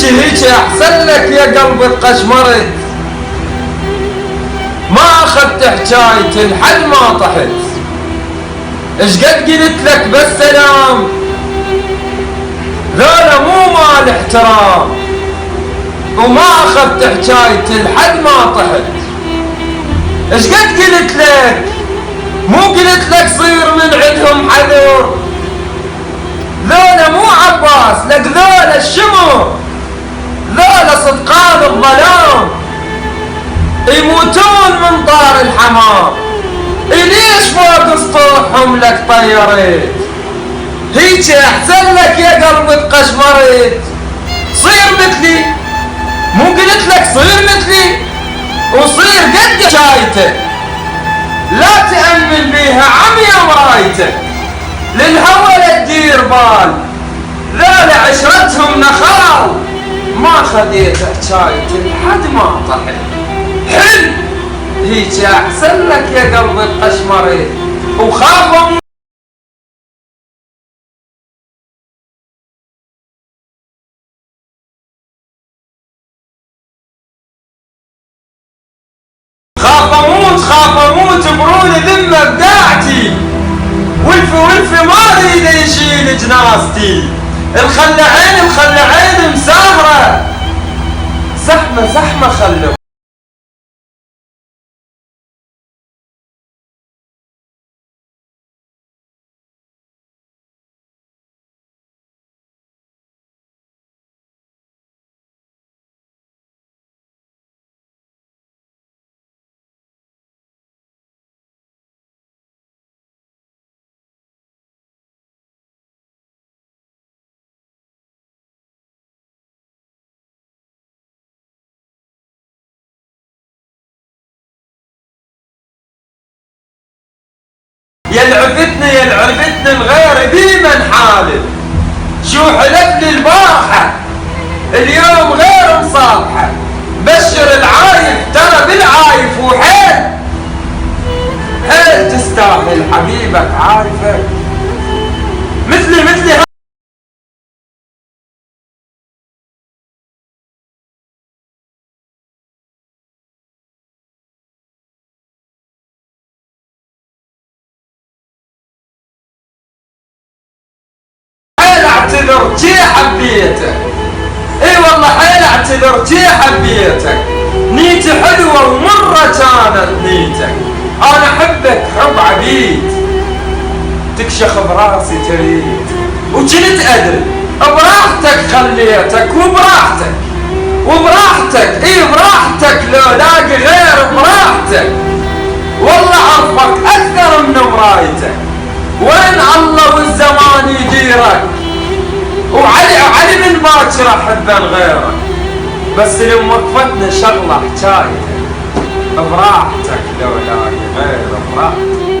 هيجي احسن لك يا قلبي قشمرت، ما اخذت حجايتي لحد ما طحت. ايش قد قلت لك بالسلام، ذولا مو مال احترام، وما اخذت حجايتي لحد ما طحت. ايش قد قلت لك، مو قلت لك صير من عندهم حذر. ذولا مو عباس لك، ذولا الشمر، ذولا صدقان الظلام، يموتون من طار الحمام. ليش فوق سطوحهم لك طيرت؟ هيجي احسن لك يا قلبي قشمرت. صير مثلي، مو قلت لك صير مثلي، وصير قد شايته، لا تأمن بيها عميا مرايته. للهوى لا تدير بال، ذولا عشرتهم نخال، ما خذيت حجايتي لحد ما طحت. حل هيك احسن لك يا قلبي القشمري، وخافوا خاف اموت بروني ذمه بداعتي، والفي ما اريد يشيل جنازتي. الخلعين مساهره، زحمه خلوا. يا العرفتني الغير بي من حالي، شو حلف لي البارحة اليوم غير مصالحة. بشر العايف ترى بالعايف، وحيل تستاهل حبيبك عايفة مثلي. اعتذر جي حبيتك، اي والله حيل اعتذر جي حبيتك. نيتي حلوة ومرة كانت نيتك، انا احبك حب عبيد، تكشخ براسي تريد. وجنت ادري براحتك خليتك، وبراحتك اي براحتك، لو لاقي غير براحتك. والله عرفك اكثر من مرايتك، وين الله والزمان يديرك. وعلي من باكر احب غيرك، بس لما وقفتنا شغله حجايتك. براحتك لو لاقي غير براحتك.